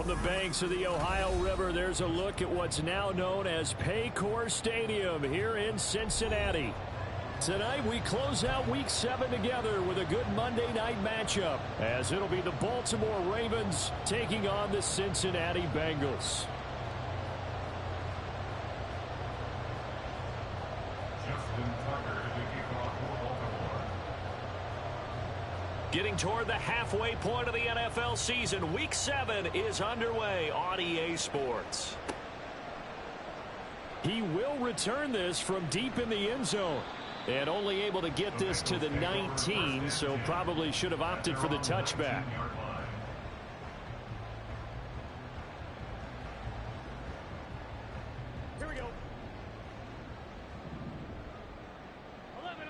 From the banks of the Ohio River, there's a look at what's now known as Paycor Stadium here in Cincinnati. Tonight, we close out Week 7 together with a good Monday night matchup, as it'll be the Baltimore Ravens taking on the Cincinnati Bengals. Getting toward the halfway point of the NFL season, Week 7 is underway on EA Sports. He will return this from deep in the end zone. And only able to get this to the 19, so probably should have opted for the touchback. Here we go. 11.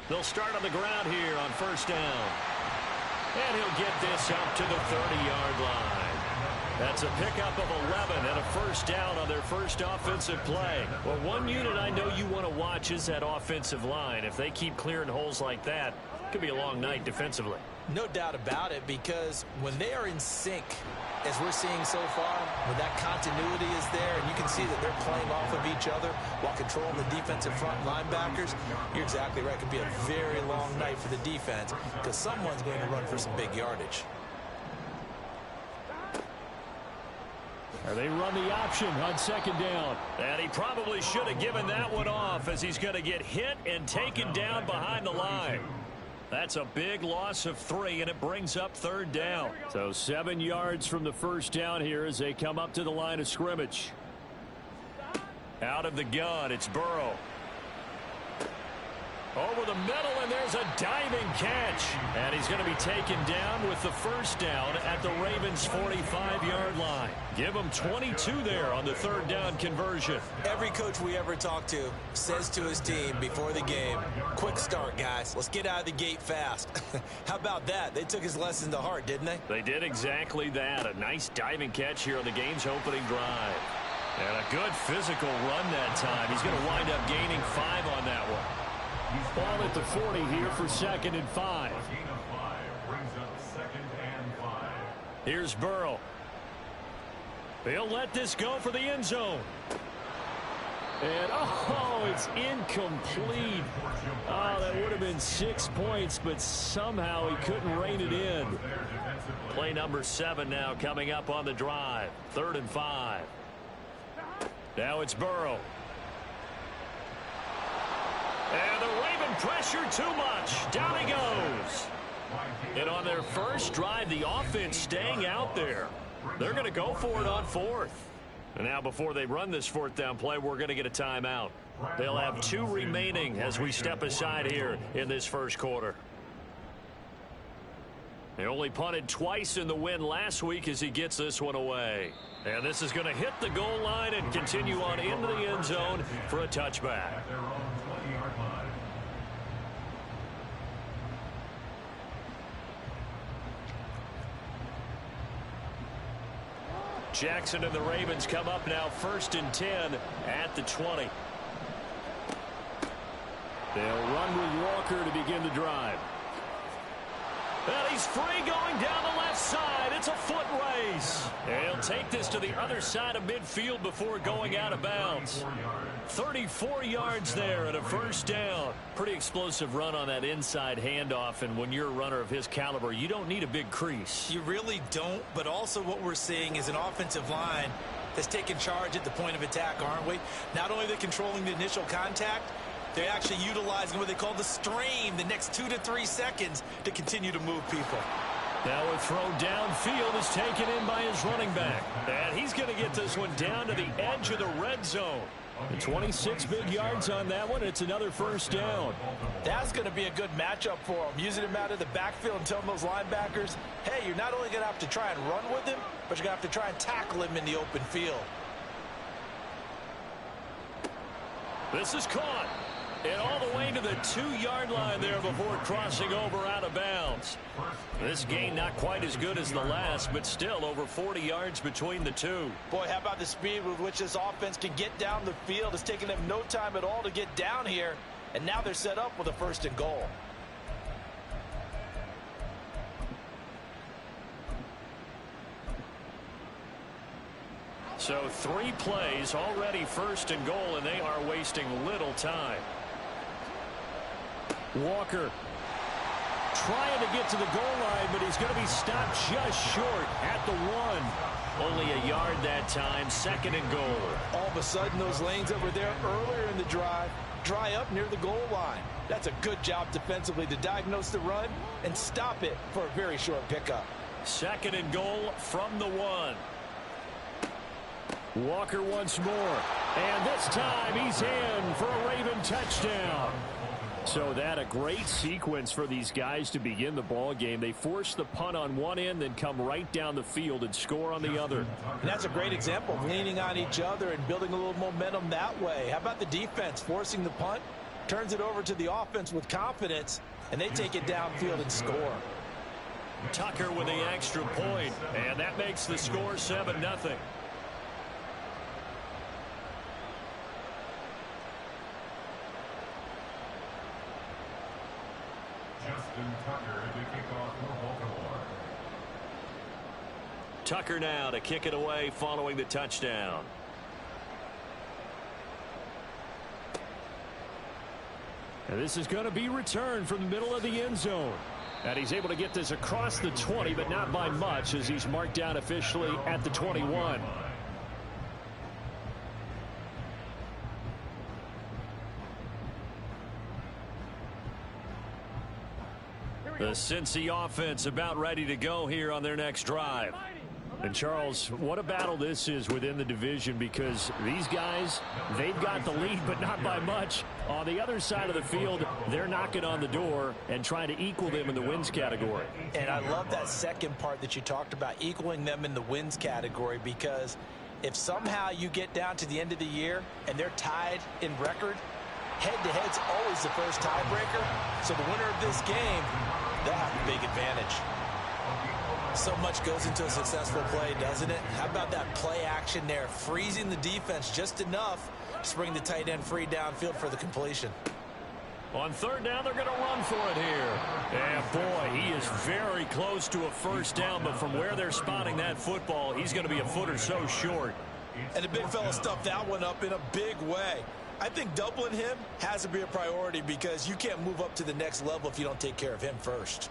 They'll start on the ground here on first down. And he'll get this up to the 30-yard line. That's a pickup of 11 and a first down on their first offensive play. Well, one unit I know you want to watch is that offensive line. If they keep clearing holes like that, it could be a long night defensively. No doubt about it, because when they are in sync, as we're seeing so far, when that continuity is there and you can see that they're playing off of each other while controlling the defensive front linebackers, you're exactly right. It could be a very long night for the defense because someone's going to run for some big yardage. They run the option on second down. And he probably should have given that one off, as he's going to get hit and taken down behind the line. That's a big loss of 3, and it brings up third down. So 7 yards from the first down here as they come up to the line of scrimmage. Out of the gun, it's Burrow. Over the middle, and there's a diving catch. And he's going to be taken down with the first down at the Ravens' 45-yard line. Give him 22 there on the third down conversion. Every coach we ever talk to says to his team before the game, quick start, guys. Let's get out of the gate fast. How about that? They took his lesson to heart, didn't they? They did exactly that. A nice diving catch here on the game's opening drive. And a good physical run that time. He's going to wind up gaining 5 on that one. Ball at the 40 here for 2nd and 5. Here's Burrow. They'll let this go for the end zone. And, it's incomplete. Oh, that would have been 6 points, but somehow he couldn't rein it in. Play number 7 now coming up on the drive. 3rd and 5. Now it's Burrow. And the Raven pressure too much. Down he goes. And on their first drive, the offense staying out there. They're going to go for it on 4th. And now before they run this 4th down play, we're going to get a timeout. They'll have 2 remaining as we step aside here in this first quarter. They only punted twice in the win last week as he gets this one away. And this is going to hit the goal line and continue on into the end zone for a touchback. Jackson and the Ravens come up now 1st and 10 at the 20. They'll run with Walker to begin the drive. And he's free going down the left side. It's a foot race. And he'll take this to the other side of midfield before going out of bounds. 34 yards there and a first down. Pretty explosive run on that inside handoff, and when you're a runner of his caliber, you don't need a big crease. You really don't, but also what we're seeing is an offensive line that's taking charge at the point of attack, aren't we? Not only are they controlling the initial contact, they're actually utilizing what they call the stream, the next 2 to 3 seconds, to continue to move people. Now a throw downfield is taken in by his running back. And he's going to get this one down to the edge of the red zone. And 26 big yards on that one. It's another first down. That's going to be a good matchup for him. Using him out of the backfield and telling those linebackers, hey, you're not only going to have to try and run with him, but you're going to have to try and tackle him in the open field. This is caught. And all the way to the 2-yard line there before crossing over out of bounds. This gain not quite as good as the last, but still over 40 yards between the two. Boy, how about the speed with which this offense can get down the field? It's taken them no time at all to get down here, and now they're set up with a 1st and goal. So 3 plays already, 1st and goal, and they are wasting little time. Walker trying to get to the goal line, but he's going to be stopped just short at the 1. Only a yard that time, 2nd and goal. All of a sudden, those lanes that were there earlier in the drive dry up near the goal line. That's a good job defensively to diagnose the run and stop it for a very short pickup. 2nd and goal from the 1. Walker once more, and this time he's in for a Raven touchdown. So that a great sequence for these guys to begin the ball game. They force the punt on one end, then come right down the field and score on the other. And that's a great example of leaning on each other and building a little momentum that way. How about the defense forcing the punt, turns it over to the offense with confidence, and they take it downfield and score. Tucker with the extra point, and that makes the score 7-0. Tucker now to kick it away following the touchdown. And this is going to be returned from the middle of the end zone. And he's able to get this across the 20, but not by much, as he's marked down officially at the 21. The Cincy offense about ready to go here on their next drive. And Charles, what a battle this is within the division, because these guys, they've got the lead, but not by much. On the other side of the field, they're knocking on the door and trying to equal them in the wins category. And I love that second part that you talked about, equaling them in the wins category, because if somehow you get down to the end of the year and they're tied in record, head-to-head's always the first tiebreaker. So the winner of this game, they'll have a big advantage. So much goes into a successful play, doesn't it? How about that play action there, freezing the defense just enough to bring the tight end free downfield for the completion. On 3rd down, they're going to run for it here. And boy, he is very close to a 1st down, but from where they're spotting that football, he's going to be a foot or so short. And the big fella stuffed that one up in a big way. I think doubling him has to be a priority, because you can't move up to the next level if you don't take care of him first.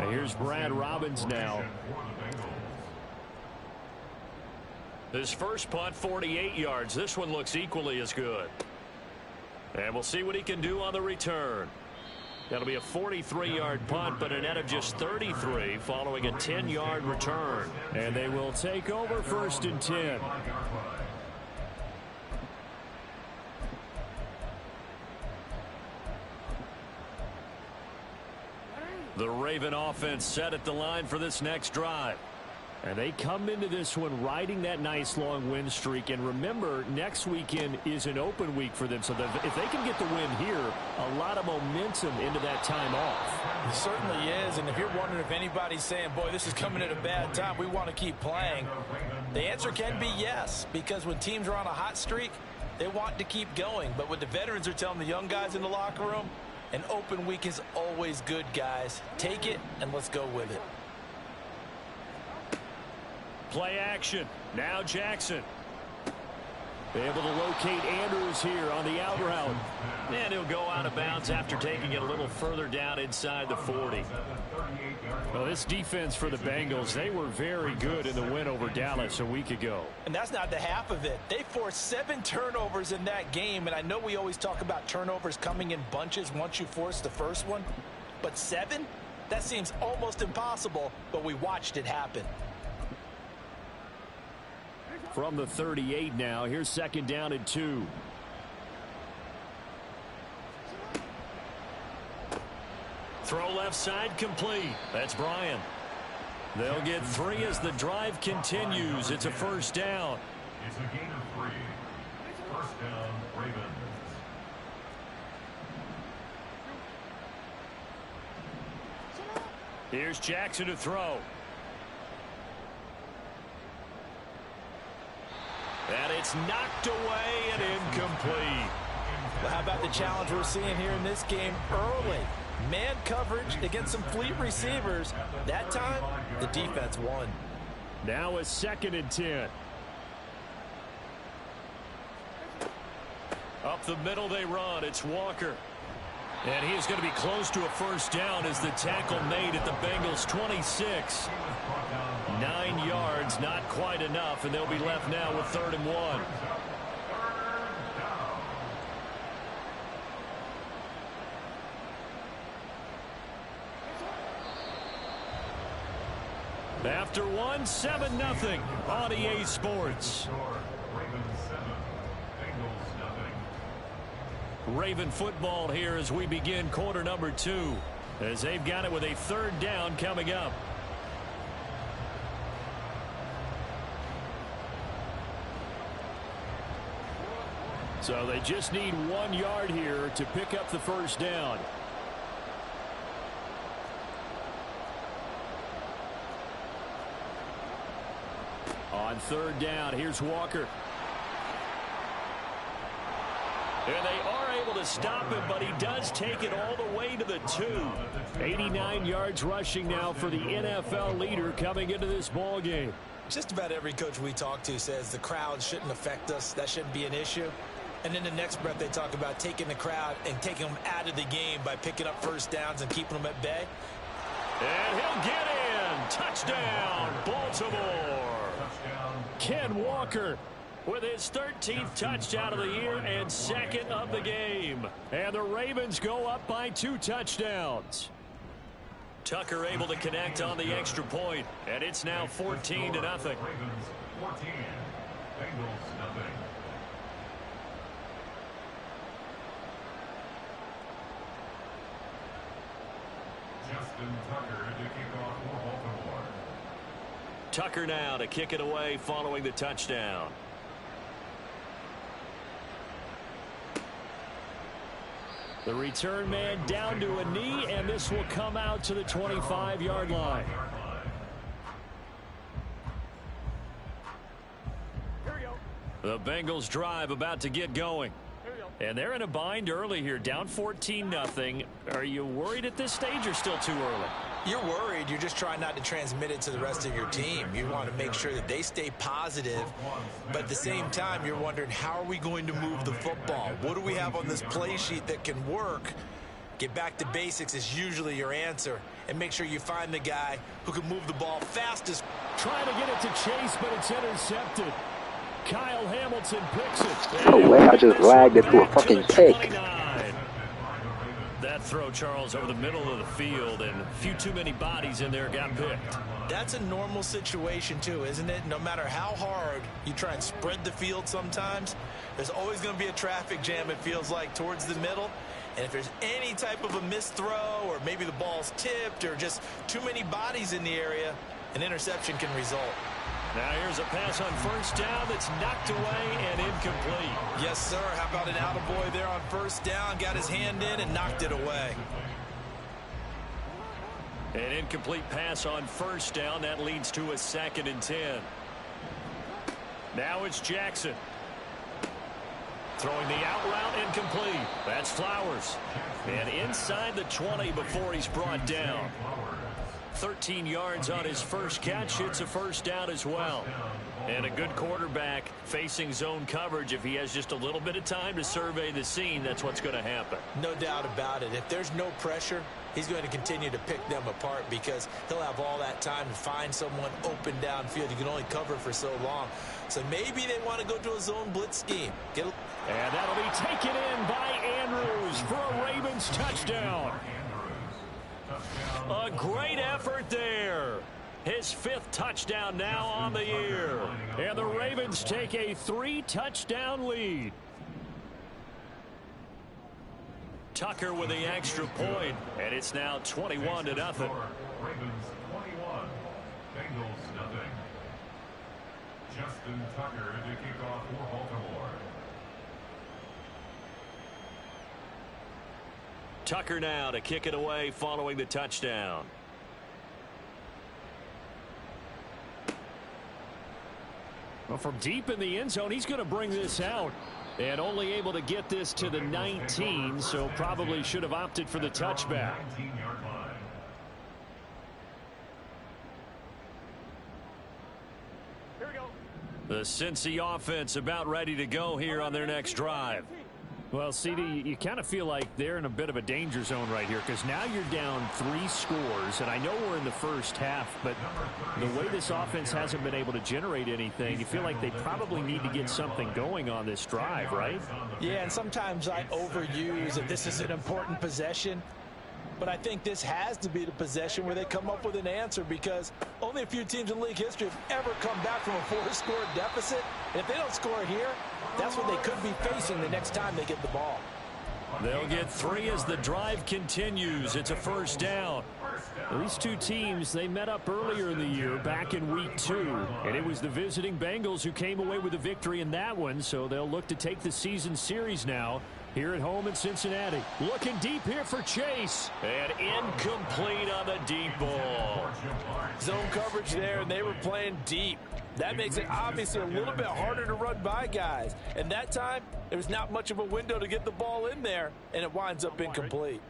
Here's Brad Robbins now. His first punt, 48 yards. This one looks equally as good. And we'll see what he can do on the return. That'll be a 43-yard punt, but a net of just 33 following a 10-yard return. And they will take over 1st and 10. The Raven offense set at the line for this next drive. And they come into this one riding that nice long win streak. And remember, next weekend is an open week for them. So if they can get the win here, a lot of momentum into that time off. It certainly is. And if you're wondering if anybody's saying, boy, this is coming at a bad time, we want to keep playing, the answer can be yes. Because when teams are on a hot streak, they want to keep going. But what the veterans are telling the young guys in the locker room, an open week is always good, guys. Take it and let's go with it. Play action. Now Jackson. Able to locate Andrews here on the out route. And he'll go out of bounds after taking it a little further down inside the 40. Well, this defense for the Bengals, they were very good in the win over Dallas a week ago. And that's not the half of it. They forced 7 turnovers in that game. And I know we always talk about turnovers coming in bunches once you force the first one. But 7? That seems almost impossible, but we watched it happen. From the 38 now, here's 2nd down and 2. Throw left side complete. That's Bryan. They'll get 3 as the drive continues. It's a 1st down. It's a gain of 3. 1st down, Ravens. Here's Jackson to throw. And it's knocked away and incomplete. Well, how about the challenge we're seeing here in this game early? Man coverage against some fleet receivers. That time, the defense won. Now a 2nd and 10. Up the middle they run. It's Walker. And he is going to be close to a first down as the tackle made at the Bengals 26. 9 yards, not quite enough, and they'll be left now with 3rd and 1. After 1, 7-0 on EA Sports. Raven football here as we begin quarter number 2, as they've got it with a 3rd down coming up. So they just need 1 yard here to pick up the first down. On 3rd down, here's Walker. And they are able to stop him, but he does take it all the way to the 2. 89 yards rushing now for the NFL leader coming into this ball game. Just about every coach we talk to says the crowd shouldn't affect us. That shouldn't be an issue. And in the next breath, they talk about taking the crowd and taking them out of the game by picking up first downs and keeping them at bay. And he'll get in. Touchdown, Baltimore. Ken Walker with his 13th touchdown of the year and 2nd of the game. And the Ravens go up by 2 touchdowns. Tucker able to connect on the extra point, and it's now 14-0. Ravens 14, Bengals nothing. Justin Tucker to kick off for Baltimore. Tucker now to kick it away following the touchdown. The return man down to a knee, and this will come out to the 25-yard line. The Bengals drive about to get going. And they're in a bind early here, down 14-0. Are you worried at this stage or still too early? You're worried. You're just trying not to transmit it to the rest of your team. You want to make sure that they stay positive, but at the same time, you're wondering, how are we going to move the football? What do we have on this play sheet that can work? Get back to basics is usually your answer, and make sure you find the guy who can move the ball fastest. Trying to get it to Chase, but it's intercepted. Kyle Hamilton picks it. No way, I just lagged it to a fucking pick. That throw, Charles, over the middle of the field, and a few too many bodies in there got picked. That's a normal situation, too, isn't it? No matter how hard you try and spread the field sometimes, there's always going to be a traffic jam, it feels like, towards the middle. And if there's any type of a missed throw, or maybe the ball's tipped, or just too many bodies in the area, an interception can result. Now here's a pass on first down that's knocked away and incomplete. Yes, sir. How about an attaboy there on first down? Got his hand in and knocked it away. An incomplete pass on first down. That leads to a 2nd and 10. Now it's Jackson. Throwing the out route, incomplete. That's Flowers. And inside the 20 before he's brought down. 13 yards on his first catch. It's a first down as well. And a good quarterback facing zone coverage. If he has just a little bit of time to survey the scene, that's what's going to happen. No doubt about it. If there's no pressure, he's going to continue to pick them apart because he'll have all that time to find someone open downfield. You can only cover for so long. So maybe they want to go to a zone blitz scheme. And that'll be taken in by Andrews for a Ravens touchdown. A great effort there. His 5th touchdown now on the year. And the Ravens take a 3-touchdown lead. Tucker with the extra point, and it's now 21-0. Ravens 21, Bengals nothing. Justin Tucker to kick off for Baltimore. Tucker now to kick it away following the touchdown. Well, from deep in the end zone, he's going to bring this out. And only able to get this to the 19, so probably should have opted for the touchback. 19-yard line. The Cincy offense about ready to go here on their next drive. Well, CD, you kind of feel like they're in a bit of a danger zone right here because now you're down 3 scores, and I know we're in the first half, but the way this offense hasn't been able to generate anything, you feel like they probably need to get something going on this drive, right? Yeah, and sometimes I overuse that this is an important possession, but I think this has to be the possession where they come up with an answer because only a few teams in league history have ever come back from a 4-score deficit. And if they don't score here, that's what they could be facing the next time they get the ball. They'll get 3 as the drive continues. It's a first down. These two teams, they met up earlier in the year back in week 2. And it was the visiting Bengals who came away with the victory in that one. So they'll look to take the season series now here at home in Cincinnati. Looking deep here for Chase. And incomplete on the deep ball. Zone coverage there, and they were playing deep. That makes it obviously a little bit harder to run by guys. And that time, there was not much of a window to get the ball in there, and it winds up incomplete.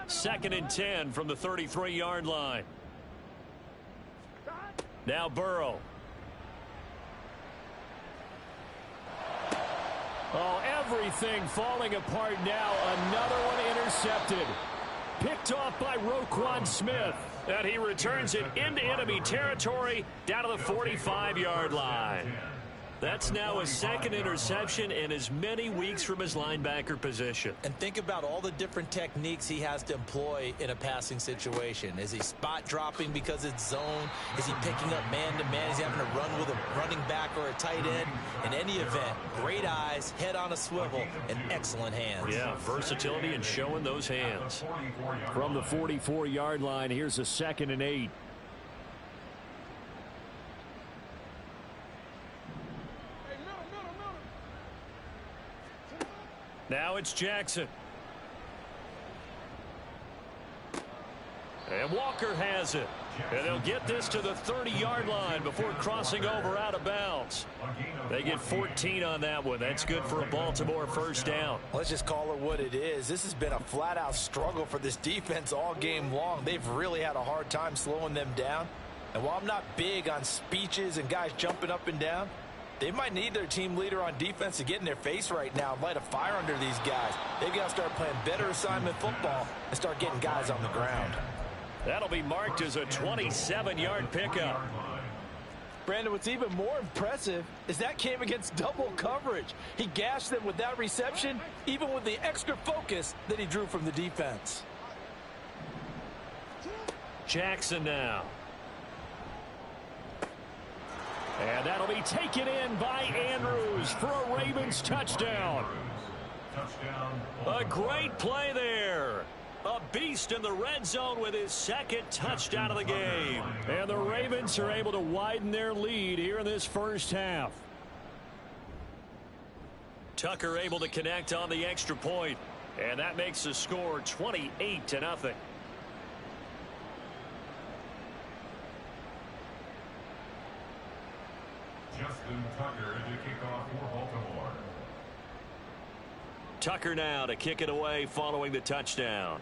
2nd and 10 from the 33-yard line. Now Burrow. Oh, everything falling apart now. Another one intercepted. Picked off by Roquan Smith. And he returns it into enemy territory down to the 45-yard line. That's now a 2nd interception in as many weeks from his linebacker position. And think about all the different techniques he has to employ in a passing situation. Is he spot dropping because it's zone? Is he picking up man-to-man? Is he having to run with a running back or a tight end? In any event, great eyes, head on a swivel, and excellent hands. Yeah, versatility and showing those hands. From the 44-yard line, here's a 2nd and 8. Now it's Jackson. And Walker has it. And they'll get this to the 30-yard line before crossing over out of bounds. They get 14 on that one. That's good for a Baltimore first down. Let's just call it what it is. This has been a flat-out struggle for this defense all game long. They've really had a hard time slowing them down. And while I'm not big on speeches and guys jumping up and down, they might need their team leader on defense to get in their face right now and light a fire under these guys. They've got to start playing better assignment football and start getting guys on the ground. That'll be marked as a 27-yard pickup. Brandon, what's even more impressive is that came against double coverage. He gashed them with that reception, even with the extra focus that he drew from the defense. Jackson now. And that'll be taken in by Andrews for a Ravens touchdown. A great play there. A beast in the red zone with his 2nd touchdown of the game. And the Ravens are able to widen their lead here in this first half. Tucker able to connect on the extra point. And that makes the score 28-0. Justin Tucker to kick off for Baltimore. Tucker now to kick it away following the touchdown.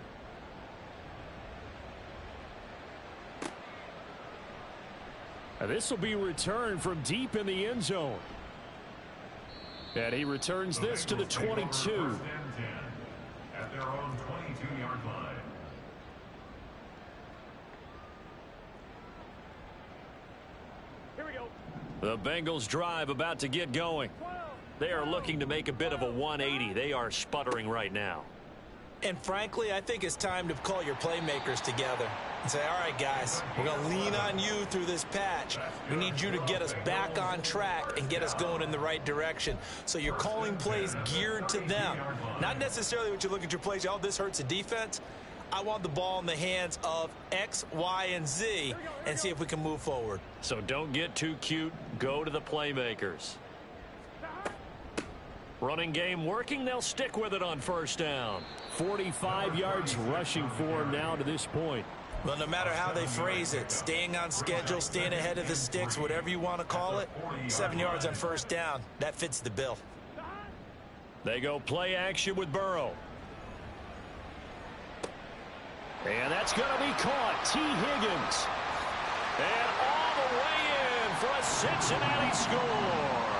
This will be returned from deep in the end zone. And he returns this to the 22. At their own 22-yard line. The Bengals drive about to get going. They are looking to make a bit of a 180. They are sputtering right now. And frankly, I think it's time to call your playmakers together and say, all right, guys, we're going to lean on you through this patch. We need you to get us back on track and get us going in the right direction. So you're calling plays geared to them. Not necessarily what you look at your plays, oh, this hurts the defense. I want the ball in the hands of X, Y, and Z and see if we can move forward. So don't get too cute. Go to the playmakers. Running game working. They'll stick with it on first down. 45 yards rushing for him now to this point. Well, no matter how they phrase it, staying on schedule, staying ahead of the sticks, whatever you want to call it, 7 yards on first down, that fits the bill. They go play action with Burrow. And that's going to be caught. T. Higgins. And all the way in for a Cincinnati score.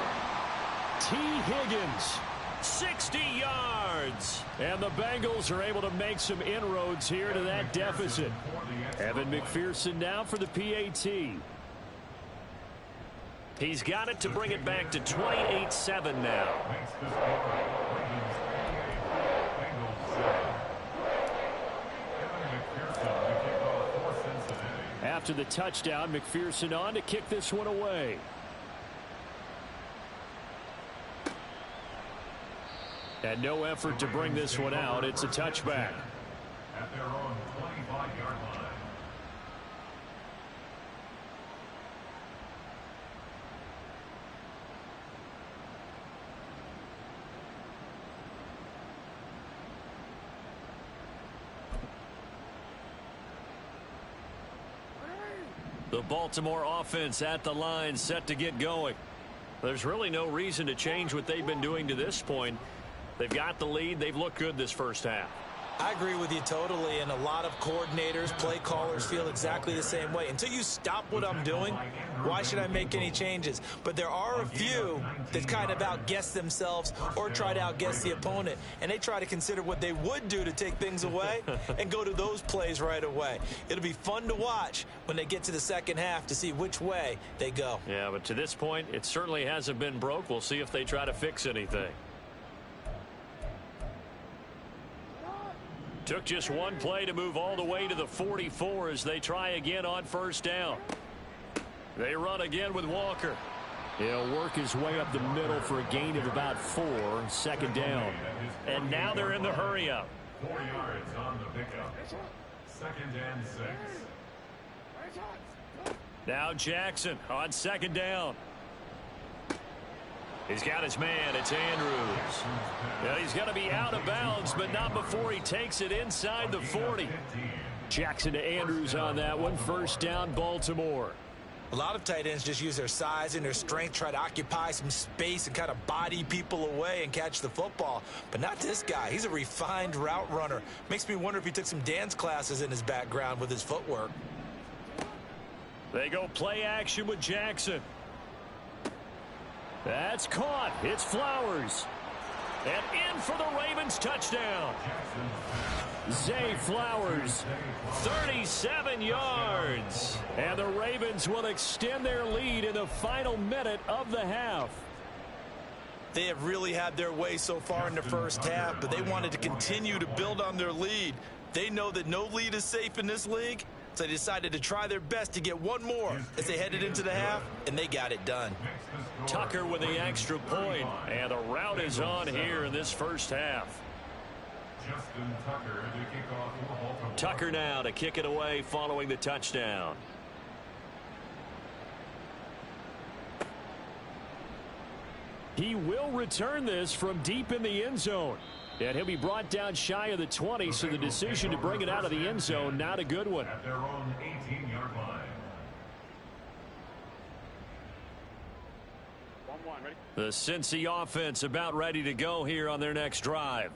T. Higgins, 60 yards. And the Bengals are able to make some inroads here to that deficit. Evan McPherson now for the PAT. He's got it to bring it back to 28-7 now. After the touchdown, McPherson on to kick this one away. And no effort to bring this one out. It's a touchback. At their own 25-yard line. The Baltimore offense at the line, set to get going. There's really no reason to change what they've been doing to this point. They've got the lead. They've looked good this first half. I agree with you totally, and a lot of coordinators, play callers feel exactly the same way. Until you stop what I'm doing, why should I make any changes? But there are a few that kind of outguess themselves or try to outguess the opponent, and they try to consider what they would do to take things away and go to those plays right away. It'll be fun to watch when they get to the second half to see which way they go. Yeah, but to this point, it certainly hasn't been broke. We'll see if they try to fix anything. Took just one play to move all the way to the 44 as they try again on first down. They run again with Walker. He'll work his way up the middle for a gain of about 4, second down. And now they're in the hurry-up. 4 yards on the pickup. 2nd and 6. Now Jackson on second down. He's got his man. It's Andrews. Yeah, he's going to be out of bounds, but not before he takes it inside the 40. Jackson to Andrews on that one. First down, Baltimore. A lot of tight ends just use their size and their strength, try to occupy some space and kind of body people away and catch the football. But not this guy. He's a refined route runner. Makes me wonder if he took some dance classes in his background with his footwork. They go play action with Jackson. That's caught. It's Flowers. And in for the Ravens touchdown. Zay Flowers, 37 yards. And the Ravens will extend their lead in the final minute of the half. They have really had their way so far in the first half, but they wanted to continue to build on their lead. They know that no lead is safe in this league, so they decided to try their best to get one more as they headed into the half, and they got it done. Tucker with the extra point, and the route is on here in this first half. Justin Tucker to kick off for Baltimore. Tucker now to kick it away following the touchdown. He will return this from deep in the end zone. And he'll be brought down shy of the 20, so the decision to bring it out of the end zone, not a good one. At their own 18-yard line. The Cincy offense about ready to go here on their next drive.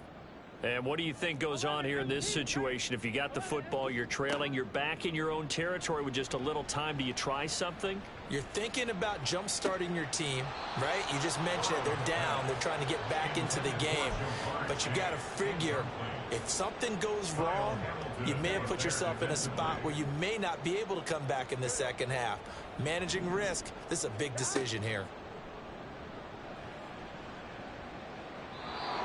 And what do you think goes on here in this situation? If you got the football, you're trailing, you're back in your own territory with just a little time. Do you try something? You're thinking about jump-starting your team, right? You just mentioned it. They're down. They're trying to get back into the game. But you got to figure, if something goes wrong, you may have put yourself in a spot where you may not be able to come back in the second half. Managing risk, this is a big decision here.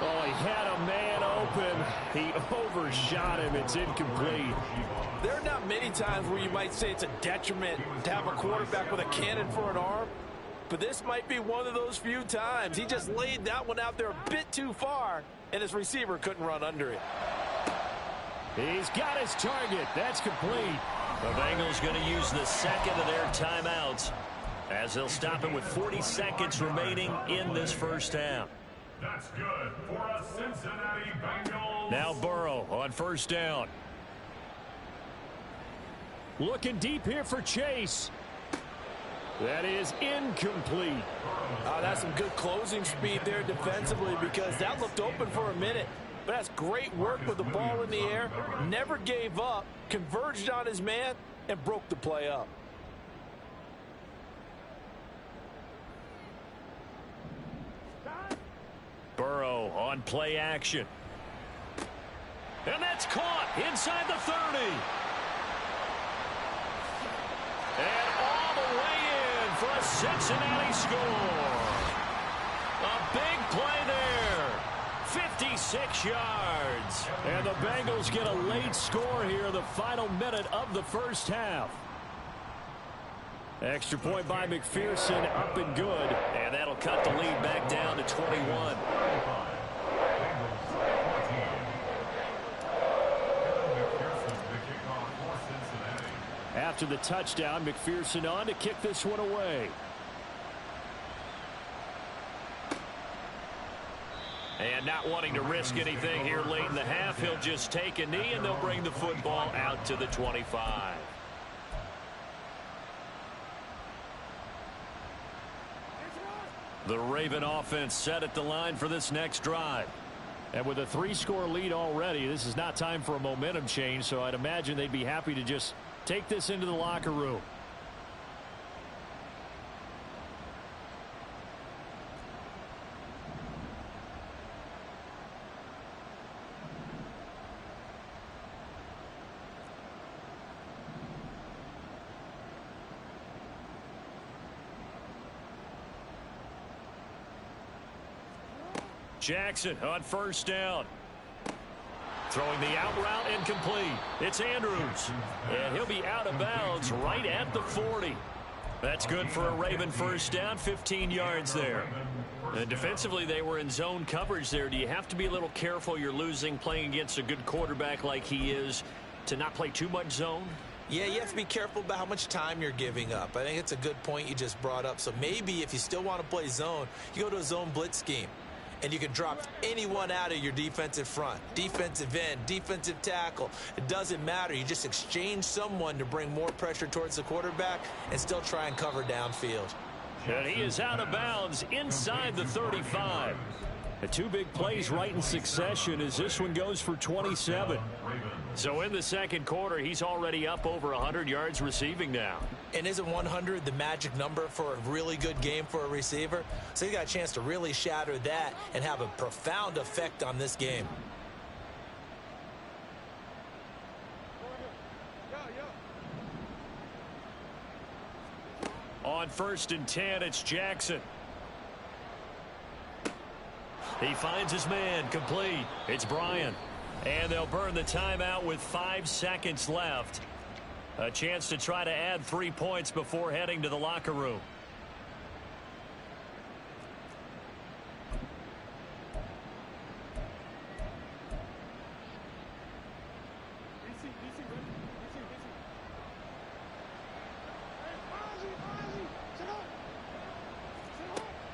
Oh, he had a man open. He overshot him. It's incomplete. There are not many times where you might say it's a detriment to have a quarterback with a cannon for an arm, but this might be one of those few times. He just laid that one out there a bit too far, and his receiver couldn't run under it. He's got his target. That's complete. The Bengals going to use the second of their timeouts as they'll stop him with 40 seconds remaining in this first half. That's good for a Cincinnati Bengals. Now Burrow on first down. Looking deep here for Chase. That is incomplete. That's some good closing speed there defensively because that looked open for a minute. But that's great work with the ball in the air. Never gave up, converged on his man, and broke the play up. Burrow on play action. And that's caught inside the 30. And all the way in for a Cincinnati score. A big play there. 56 yards. And the Bengals get a late score here in the final minute of the first half. Extra point by McPherson, up and good. And that'll cut the lead back down to 21. After the touchdown, McPherson on to kick this one away. And not wanting to risk anything here late in the half, he'll just take a knee and they'll bring the football out to the 25. The Raven offense set at the line for this next drive. And with a 3-score lead already, this is not time for a momentum change, so I'd imagine they'd be happy to just take this into the locker room. Jackson on first down. Throwing the out route incomplete. It's Andrews. And he'll be out of bounds right at the 40. That's good for a Raven first down, 15 yards there. And defensively, they were in zone coverage there. Do you have to be a little careful? You're losing playing against a good quarterback like he is to not play too much zone? Yeah, you have to be careful about how much time you're giving up. I think it's a good point you just brought up. So maybe if you still want to play zone, you go to a zone blitz scheme. And you can drop anyone out of your defensive front. Defensive end, defensive tackle. It doesn't matter. You just exchange someone to bring more pressure towards the quarterback and still try and cover downfield. And he is out of bounds inside the 35. The 2 big plays right in succession as this one goes for 27. So in the second quarter, he's already up over 100 yards receiving now. And isn't 100 the magic number for a really good game for a receiver? So he got a chance to really shatter that and have a profound effect on this game. On 1st and 10, it's Jackson. He finds his man, complete. It's Bryant. And they'll burn the timeout with 5 seconds left. A chance to try to add 3 points before heading to the locker room.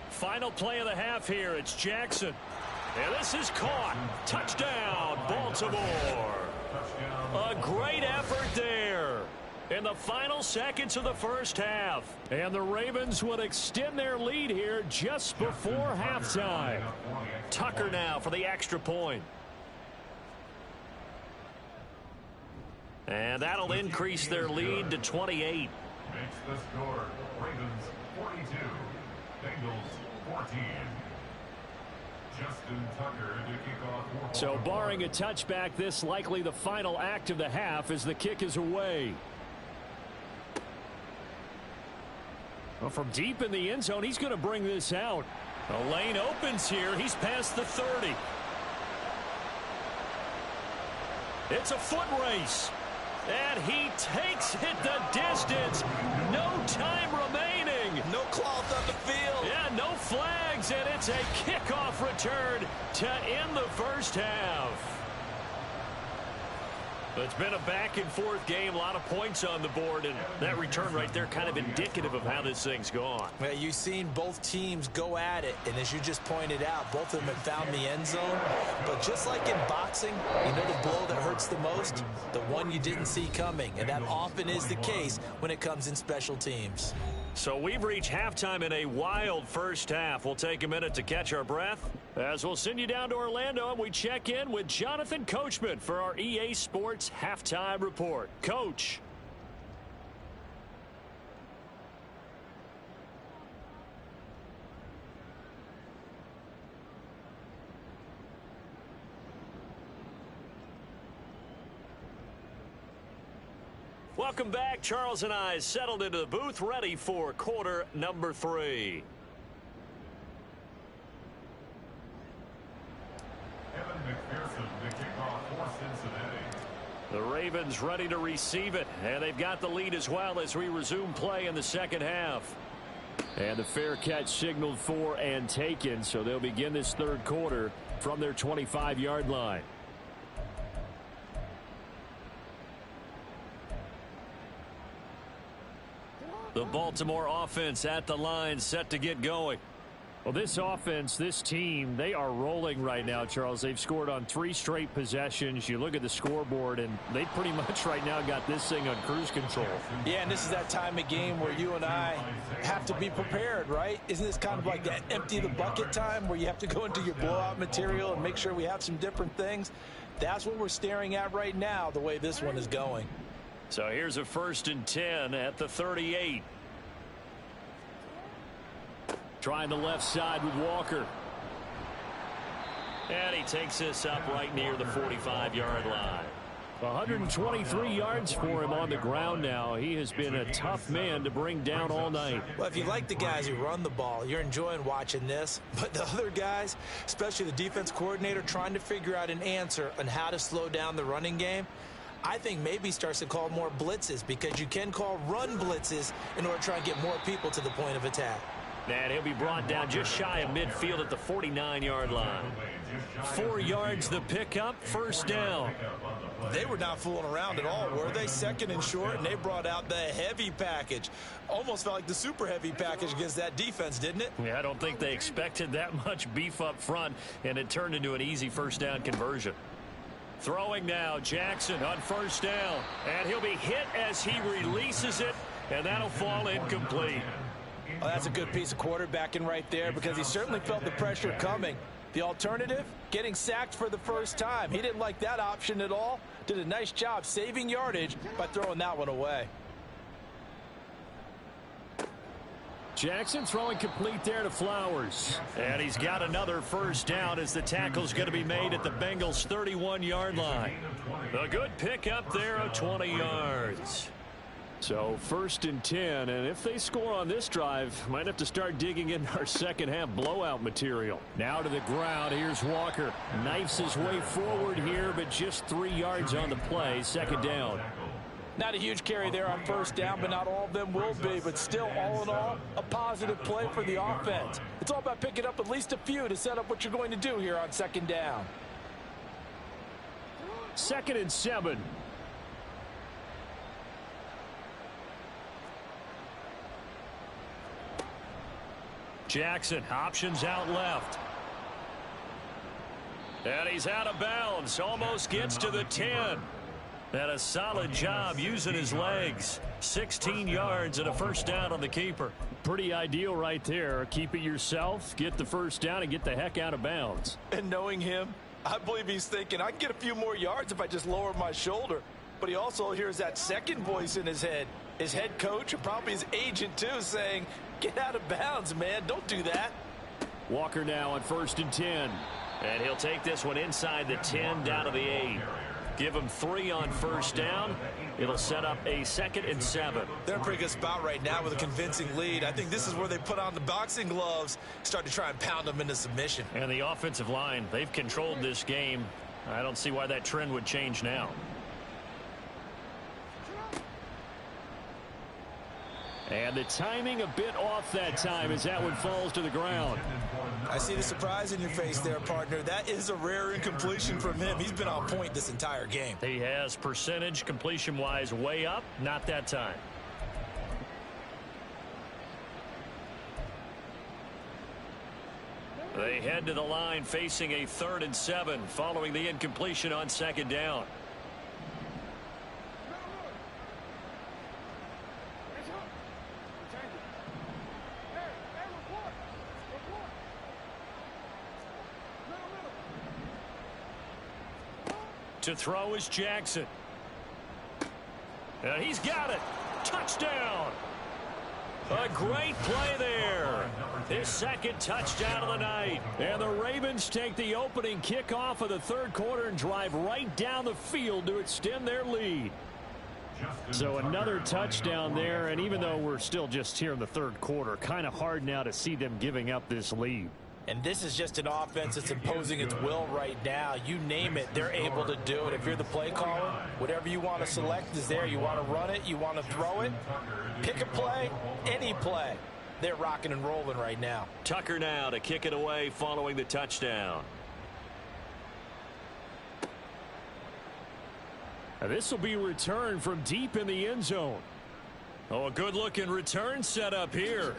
Final play of the half here. It's Jackson. And this is caught. Touchdown, Baltimore. A great effort there in the final seconds of the first half. And the Ravens would extend their lead here just before halftime. Tucker now for the extra point. And that'll increase their lead to 28. Makes the score. Ravens 42. Bengals 14. Justin Tucker to kick off. So barring a touchback, this likely the final act of the half as the kick is away. Well, from deep in the end zone, he's going to bring this out. The lane opens here. He's past the 30. It's a foot race. And he takes it the distance. No time remaining. No cloth on the field. Yeah, no flags, and it's a kickoff return to end the first half. It's been a back-and-forth game, a lot of points on the board, and that return right there kind of indicative of how this thing's gone. Well, you've seen both teams go at it, and as you just pointed out, both of them have found the end zone. But just like in boxing, you know the blow that hurts the most? The one you didn't see coming, and that often is the case when it comes in special teams. So we've reached halftime in a wild first half. We'll take a minute to catch our breath as we'll send you down to Orlando and we check in with Jonathan Coachman for our EA Sports Halftime Report. Coach. Welcome back. Charles and I settled into the booth, ready for quarter number 3. Evan McPherson, the kickoff for Cincinnati. The Ravens ready to receive it, and they've got the lead as well as we resume play in the second half. And the fair catch signaled for and taken, so they'll begin this third quarter from their 25-yard line. The Baltimore offense at the line, set to get going. Well, this offense, this team, they are rolling right now, Charles. They've scored on 3 straight possessions. You look at the scoreboard, and they pretty much right now got this thing on cruise control. Yeah, and this is that time of game where you and I have to be prepared, right? Isn't this kind of like that empty the bucket time where you have to go into your blowout material and make sure we have some different things? That's what we're staring at right now, the way this one is going. So here's a 1st and 10 at the 38. Trying the left side with Walker. And he takes this up right near the 45-yard line. 123 yards for him on the ground now. He has been a tough man to bring down all night. Well, if you like the guys who run the ball, you're enjoying watching this. But the other guys, especially the defense coordinator, trying to figure out an answer on how to slow down the running game, I think maybe starts to call more blitzes, because you can call run blitzes in order to try and get more people to the point of attack. And he'll be brought down just shy of midfield at the 49-yard line. 4 yards the pickup, 1st down. They were not fooling around at all, were they? 2nd and short, and they brought out the heavy package. Almost felt like the super heavy package against that defense, didn't it? Yeah, I don't think they expected that much beef up front, and it turned into an easy 1st down conversion. Throwing now, Jackson on 1st down, and he'll be hit as he releases it, and that'll fall incomplete. Oh, that's a good piece of quarterbacking right there, because he certainly felt the pressure coming. The alternative, getting sacked for the 1st time. He didn't like that option at all. Did a nice job saving yardage by throwing that one away. Jackson throwing complete there to Flowers. And he's got another 1st down as the tackle's going to be made at the Bengals' 31-yard line. A good pickup there of 20 yards. So 1st and 10, and if they score on this drive, might have to start digging in our second half blowout material. Now to the ground, here's Walker. Knifes his way forward here, but just 3 yards on the play, 2nd down. Not a huge carry there on 1st down, but not all of them will be. But still, all in all, a positive play for the offense. It's all about picking up at least a few to set up what you're going to do here on 2nd down. 2nd and 7. Jackson, options out left. And he's out of bounds. Almost gets to the 10. And a solid job using his legs. 16 yards and a 1st down on the keeper. Pretty ideal right there. Keep it yourself, get the 1st down, and get the heck out of bounds. And knowing him, I believe he's thinking, I can get a few more yards if I just lower my shoulder. But he also hears that second voice in his head. His head coach and probably his agent, too, saying, get out of bounds, man. Don't do that. Walker now on 1st and 10. And he'll take this one inside the 10 down to the 8. Give him 3 on 1st down. It'll set up a 2nd and 7. They're in a pretty good spot right now with a convincing lead. I think this is where they put on the boxing gloves, start to try and pound them into submission. And the offensive line, they've controlled this game. I don't see why that trend would change now. And the timing a bit off that time as that one falls to the ground. I see the surprise in your face there, partner. That is a rare incompletion from him. He's been on point this entire game. He has percentage completion-wise way up, not that time. They head to the line facing a 3rd and 7 following the incompletion on 2nd down. To throw is Jackson. And he's got it. Touchdown. A great play there. His 2nd touchdown of the night. And the Ravens take the opening kickoff of the 3rd quarter and drive right down the field to extend their lead. So another touchdown there, and even though we're still just here in the 3rd quarter, kind of hard now to see them giving up this lead. And this is just an offense that's imposing its will right now. You name it, they're able to do it. If you're the play caller, whatever you want to select is there. You want to run it, you want to throw it, pick a play, any play. They're rocking and rolling right now. Tucker now to kick it away following the touchdown. Now this will be returned from deep in the end zone. Oh, a good-looking return setup here.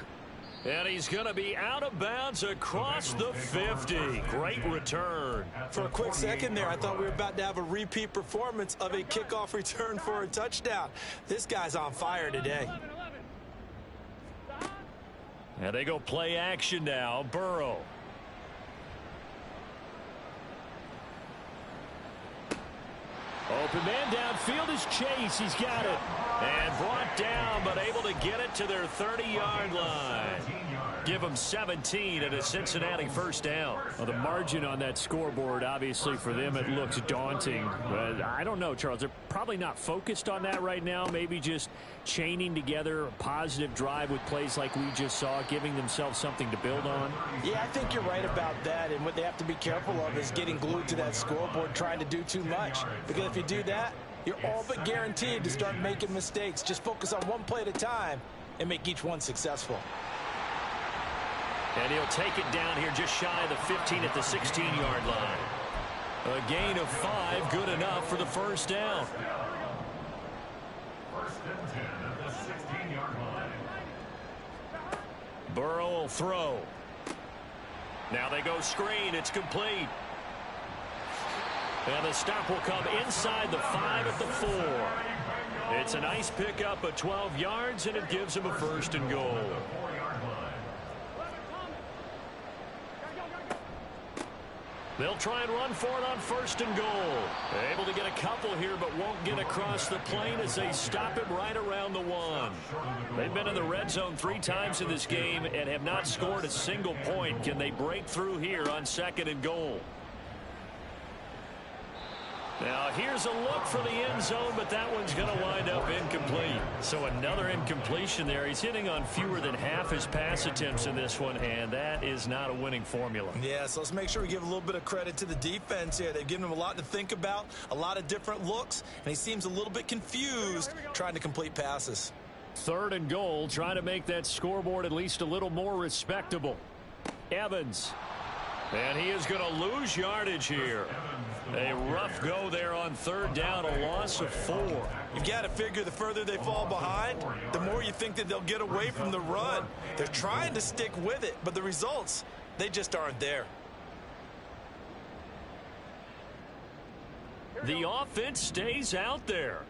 And he's going to be out of bounds across the 50. Great return. For a quick second there, I thought we were about to have a repeat performance of a kickoff return for a touchdown. This guy's on fire today. And they go play action now. Burrow. Open man downfield is Chase. He's got it. And brought down, but able to get it to their 30-yard line. Give them 17 at a Cincinnati 1st down. Well, the margin on that scoreboard, obviously, for them, it looks daunting. But I don't know, Charles. They're probably not focused on that right now. Maybe just chaining together a positive drive with plays like we just saw, giving themselves something to build on. Yeah, I think you're right about that. And what they have to be careful of is getting glued to that scoreboard, trying to do too much. Because if you do that, you're all but guaranteed to start making mistakes. Just focus on one play at a time and make each one successful. And he'll take it down here just shy of the 15 at the 16-yard line. A gain of 5, good enough for the 1st down. 1st and 10 at the 16-yard line. Burrow will throw. Now they go screen. It's complete. And the stop will come inside the 5 at the 4. It's a nice pickup of 12 yards, and it gives him a 1st and goal. They'll try and run for it on 1st and goal. Able to get a couple here, but won't get across the plane as they stop him right around the 1. They've been in the red zone 3 times in this game and have not scored a single point. Can they break through here on 2nd and goal? Now, here's a look for the end zone, but that one's going to wind up incomplete. So another incompletion there. He's hitting on fewer than half his pass attempts in this one, and that is not a winning formula. Yeah, so let's make sure we give a little bit of credit to the defense here. They've given him a lot to think about, a lot of different looks, and he seems a little bit confused trying to complete passes. 3rd and goal, trying to make that scoreboard at least a little more respectable. Evans. And he is going to lose yardage here. A rough go there on 3rd down, a loss of 4. You've got to figure the further they fall behind, the more you think that they'll get away from the run. They're trying to stick with it, but the results, they just aren't there. The offense stays out there.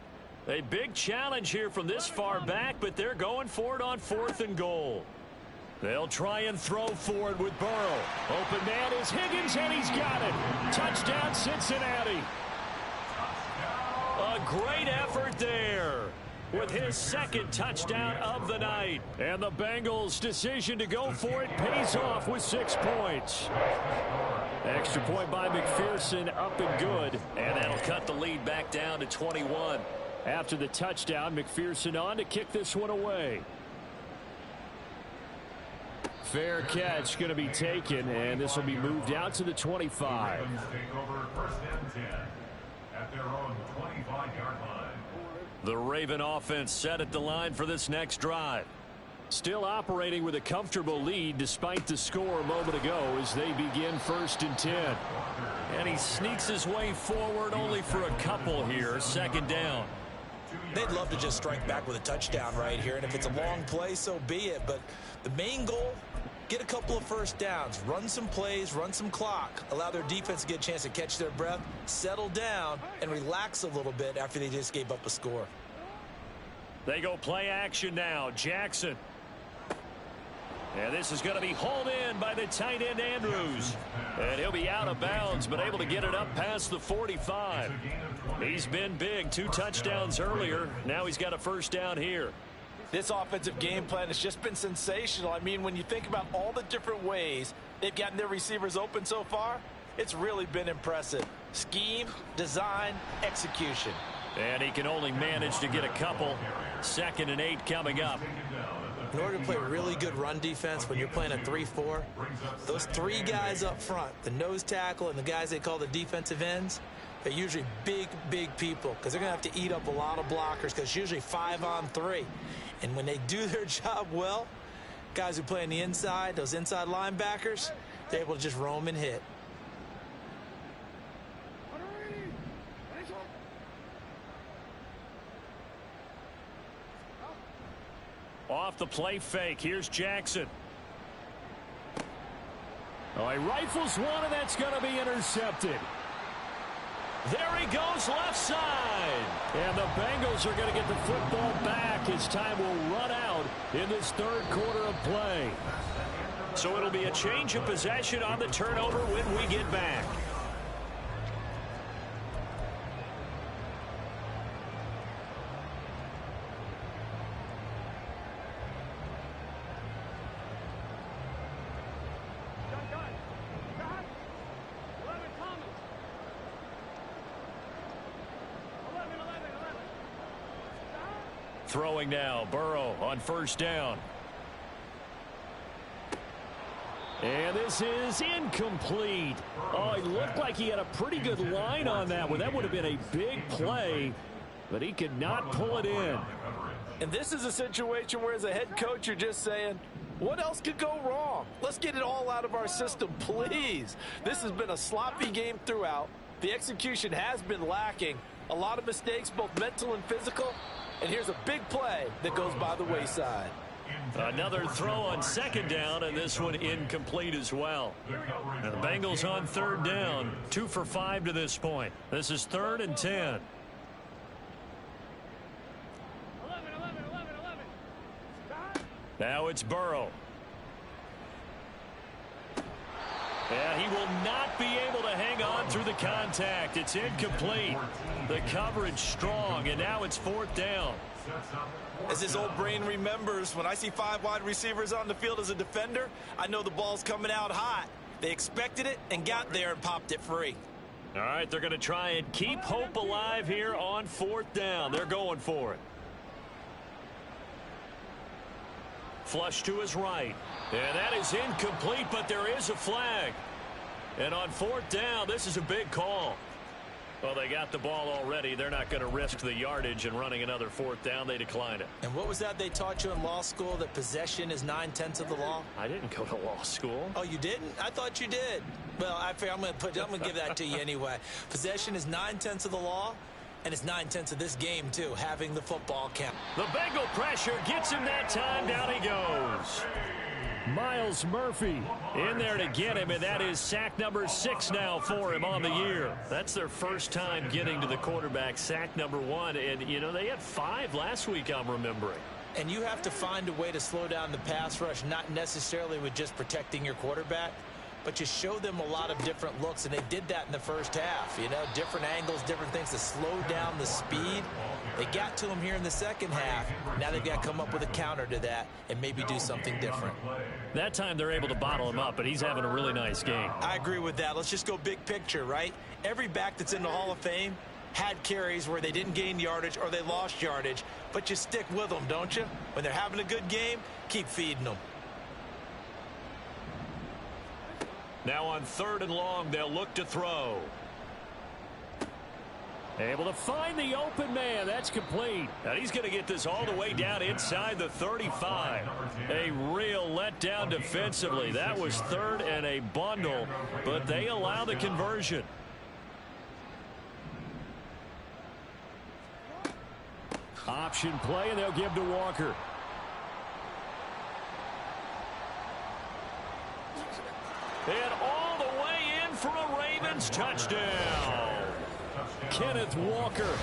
A big challenge here from this far back, but they're going for it on 4th and goal. They'll try and throw for it with Burrow. Open man is Higgins, and he's got it. Touchdown, Cincinnati. A great effort there with his 2nd touchdown of the night. And the Bengals' decision to go for it pays off with 6 points. Extra point by McPherson, up and good. And that'll cut the lead back down to 21. After the touchdown, McPherson on to kick this one away. Fair catch going to be taken, and this will be moved out to the 25. Take over 1st and 10 at their own 25-yard line. The Raven offense set at the line for this next drive. Still operating with a comfortable lead despite the score a moment ago as they begin 1st and 10. And he sneaks his way forward only for a couple here. 2nd down. They'd love to just strike back with a touchdown right here, and if it's a long play, so be it. But the main goal, get a couple of first downs, run some plays, run some clock, allow their defense to get a chance to catch their breath, settle down, and relax a little bit after they just gave up a score. They go play action now. Jackson. And this is going to be hauled in by the tight end Andrews. And he'll be out of bounds, but able to get it up past the 45. He's been big. 2 touchdowns earlier. Now he's got a 1st down here. This offensive game plan has just been sensational. I mean, when you think about all the different ways they've gotten their receivers open so far, it's really been impressive. Scheme, design, execution. And he can only manage to get a couple. 2nd and 8 coming up. In order to play really good run defense when you're playing a 3-4, those 3 guys up front, the nose tackle and the guys they call the defensive ends, they're usually big people because they're going to have to eat up a lot of blockers because it's usually 5 on 3. And when they do their job well, guys who play on the inside, those inside linebackers, they're able to just roam and hit. Off the play fake. Here's Jackson. Oh, he rifles one, and that's going to be intercepted. There he goes, left side. And the Bengals are going to get the football back as time will run out in this 3rd quarter of play. So it'll be a change of possession on the turnover when we get back. Throwing now, Burrow on 1st down. And this is incomplete. Oh, it looked like he had a pretty good line on that one. That would have been a big play, but he could not pull it in. And this is a situation where as a head coach, you're just saying, what else could go wrong? Let's get it all out of our system, please. This has been a sloppy game throughout. The execution has been lacking. A lot of mistakes, both mental and physical. And here's a big play that goes by the wayside. Another throw on 2nd down, and this one incomplete as well. And the Bengals on 3rd down, 2 for 5 to this point. This is 3rd and 10. Now it's Burrow. And he will not be able to hang on through the contact. It's incomplete. The coverage strong, and now it's 4th down. As his old brain remembers, when I see 5 wide receivers on the field as a defender, I know the ball's coming out hot. They expected it and got there and popped it free. All right, they're going to try and keep hope alive here on 4th down. They're going for it. Flush to his right. And that is incomplete, but there is a flag. And on 4th down, this is a big call. Well, they got the ball already. They're not going to risk the yardage and running another 4th down. They decline it. And what was that they taught you in law school, that possession is 9/10 of the law? I didn't go to law school. Oh, you didn't? I thought you did. Well, I'm going to give that to you anyway. Possession is 9/10 of the law. And it's 9/10 of this game, too, having the football count. The Bengal pressure gets him that time. Down he goes. Miles Murphy in there to get him, and that is sack number 6 now for him on the year. That's their first time getting to the quarterback, sack number 1. And, you know, they had 5 last week, I'm remembering. And you have to find a way to slow down the pass rush, not necessarily with just protecting your quarterback, but you show them a lot of different looks, and they did that in the first half. You know, different angles, different things to slow down the speed. They got to him here in the second half. Now they've got to come up with a counter to that and maybe do something different. That time they're able to bottle him up, but he's having a really nice game. I agree with that. Let's just go big picture, right? Every back that's in the Hall of Fame had carries where they didn't gain yardage or they lost yardage, but you stick with them, don't you? When they're having a good game, keep feeding them. Now on 3rd and long, they'll look to throw. Able to find the open man. That's complete. And he's going to get this all the way down inside the 35. A real letdown defensively. That was third and a bundle, but they allow the conversion. Option play, and they'll give to Walker. And all the way in for a Ravens touchdown. Kenneth Walker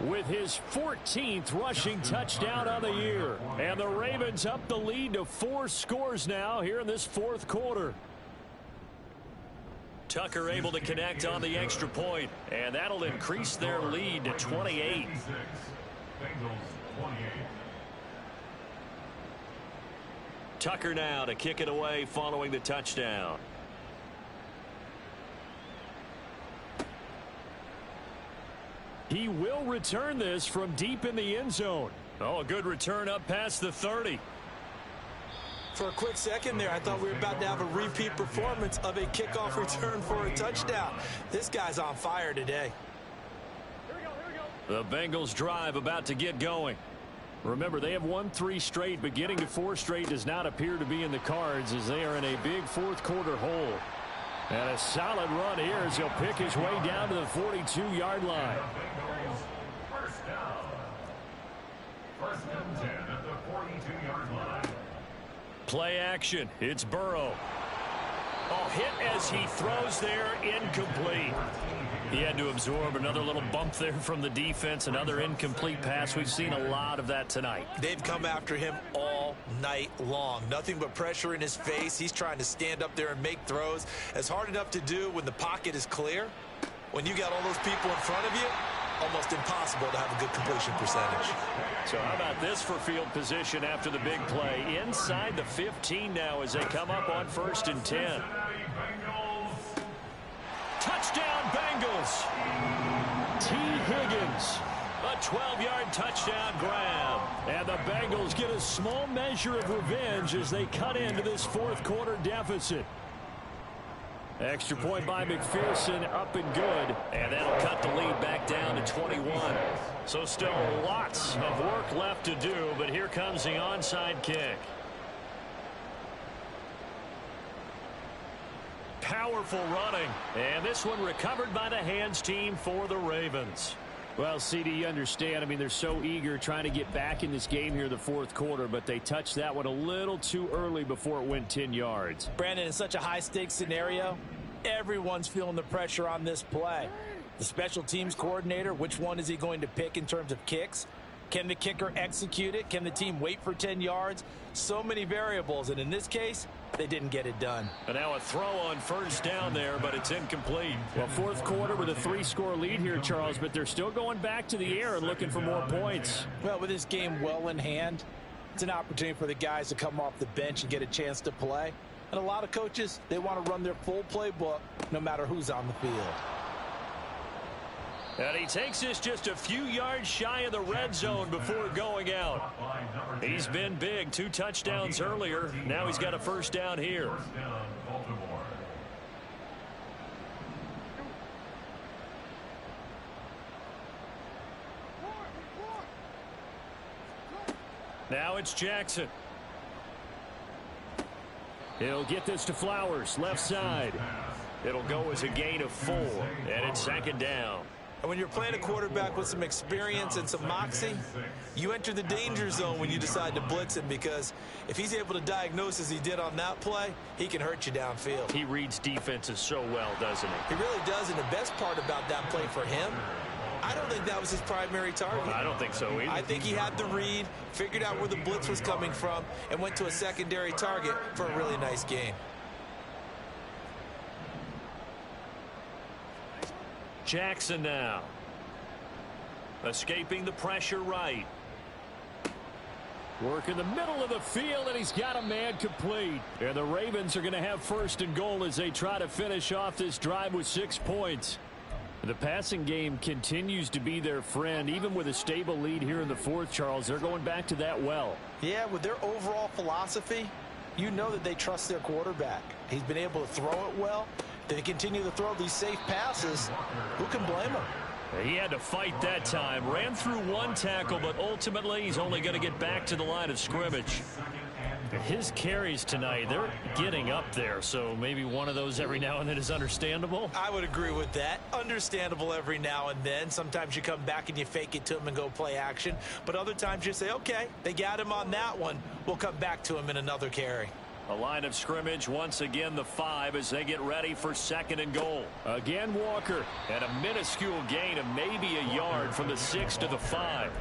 with his 14th rushing touchdown on the year. And the Ravens up the lead to 4 scores now here in this fourth quarter. Tucker able to connect on the extra point, and that'll increase their lead to 28. Tucker now to kick it away following the touchdown. He will return this from deep in the end zone. Oh, a good return up past the 30. For a quick second there, I thought we were about to have a repeat performance of a kickoff return for a touchdown. This guy's on fire today. The Bengals drive about to get going. Remember, they have won 3 straight, but getting to 4 straight does not appear to be in the cards as they are in a big fourth quarter hole. And a solid run here as he'll pick his way down to the 42-yard line. First down. First and 10 at the 42-yard line. Play action. It's Burrow. Oh, hit as he throws there, incomplete. He had to absorb another little bump there from the defense, another incomplete pass. We've seen a lot of that tonight. They've come after him all night long. Nothing but pressure in his face. He's trying to stand up there and make throws. It's hard enough to do when the pocket is clear. When you got all those people in front of you, almost impossible to have a good completion percentage. So how about this for field position after the big play? Inside the 15 now as they come up on 1st and 10. Touchdown Bengals. T. Higgins. A 12-yard touchdown grab. And the Bengals get a small measure of revenge as they cut into this fourth quarter deficit. Extra point by McPherson, up and good. And that'll cut the lead back down to 21. So still lots of work left to do, but here comes the onside kick. Powerful running, and this one recovered by the hands team for the Ravens. Well, CD, you understand. I mean, they're so eager trying to get back in this game here in the fourth quarter, but they touched that one a little too early before it went 10 yards. Brandon, in such a high-stakes scenario, everyone's feeling the pressure on this play. The special teams coordinator, which one is he going to pick in terms of kicks? Can the kicker execute it? Can the team wait for 10 yards? So many variables, and in this case, they didn't get it done. And now a throw on 1st down there, but it's incomplete. Well, fourth quarter with a 3-score lead here, Charles, but they're still going back to the air and looking for more points. Well, with this game well in hand, it's an opportunity for the guys to come off the bench and get a chance to play. And a lot of coaches, they want to run their full playbook no matter who's on the field. And he takes this just a few yards shy of the red zone before going out. He's been big. 2 touchdowns earlier. Now he's got a 1st down here. Now it's Jackson. He'll get this to Flowers, left side. It'll go as a gain of 4, and it's 2nd down. And when you're playing a quarterback with some experience and some moxie, you enter the danger zone when you decide to blitz him, because if he's able to diagnose as he did on that play, he can hurt you downfield. He reads defenses so well, doesn't he? He really does, and the best part about that play for him, I don't think that was his primary target. I don't think so either. I think he had the read, figured out where the blitz was coming from, and went to a secondary target for a really nice gain. Jackson now. Escaping the pressure right. Work in the middle of the field, and he's got a man complete. And the Ravens are going to have 1st and goal as they try to finish off this drive with 6 points. The passing game continues to be their friend. Even with a stable lead here in the fourth, Charles, they're going back to that well. Yeah, with their overall philosophy, you know that they trust their quarterback. He's been able to throw it well. They continue to throw these safe passes. Who can blame them? He had to fight that time. Ran through one tackle, but ultimately he's only going to get back to the line of scrimmage. His carries tonight, they're getting up there, so maybe one of those every now and then is understandable. I would agree with that. Understandable every now and then. Sometimes you come back and you fake it to him and go play action. But other times you say, okay, they got him on that one. We'll come back to him in another carry. A line of scrimmage, once again the 5 as they get ready for 2nd and goal. Again, Walker, and a minuscule gain of maybe a yard from the 6 to the 5.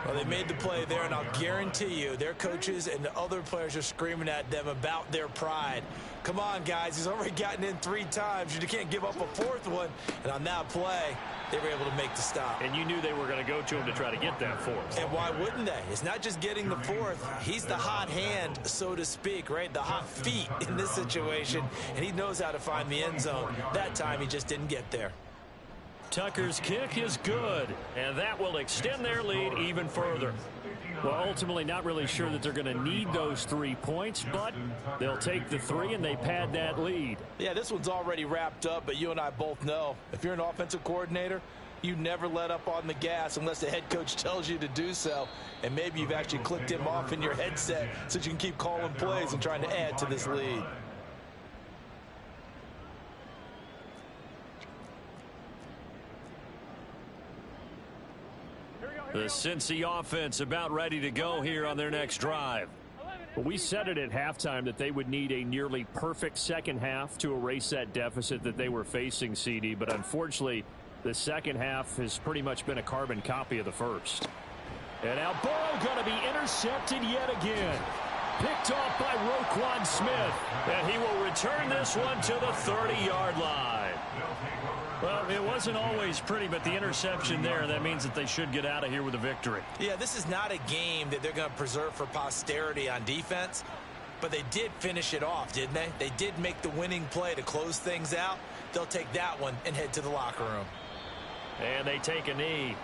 Well, they made the play there, and I'll guarantee you their coaches and the other players are screaming at them about their pride. Come on, guys. He's already gotten in 3 times. You can't give up a 4th one. And on that play, they were able to make the stop. And you knew they were going to go to him to try to get that 4th. And why wouldn't they? It's not just getting the 4th. He's the hot hand, so to speak, right? The hot feet in this situation. And he knows how to find the end zone. That time, he just didn't get there. Tucker's kick is good, and that will extend their lead even further. Well, ultimately not really sure that they're going to need those 3 points, but they'll take the 3 and they pad that lead. Yeah, this one's already wrapped up, but you and I both know if you're an offensive coordinator, you never let up on the gas unless the head coach tells you to do so. And maybe you've actually clicked him off in your headset so you can keep calling plays and trying to add to this lead. The Cincy offense about ready to go here on their next drive. Well, we said it at halftime that they would need a nearly perfect second half to erase that deficit that they were facing, CD. But unfortunately, the second half has pretty much been a carbon copy of the first. And now ball going to be intercepted yet again. Picked off by Roquan Smith. And he will return this one to the 30-yard line. Well, it wasn't always pretty, but the interception there, that means that they should get out of here with a victory. Yeah, this is not a game that they're going to preserve for posterity on defense, but they did finish it off, didn't they? They did make the winning play to close things out. They'll take that one and head to the locker room. And they take a knee.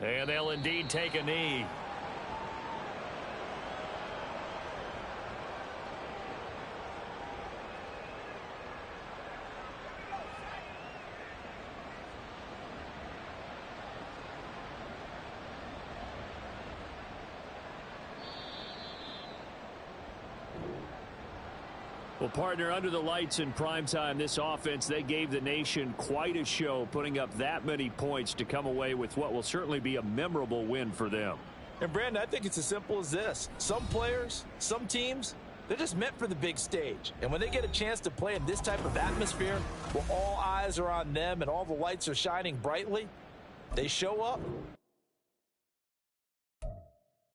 And they'll indeed take a knee. Well, partner, under the lights in primetime, this offense, they gave the nation quite a show, putting up that many points to come away with what will certainly be a memorable win for them. And, Brandon, I think it's as simple as this. Some players, some teams, they're just meant for the big stage. And when they get a chance to play in this type of atmosphere where all eyes are on them and all the lights are shining brightly, they show up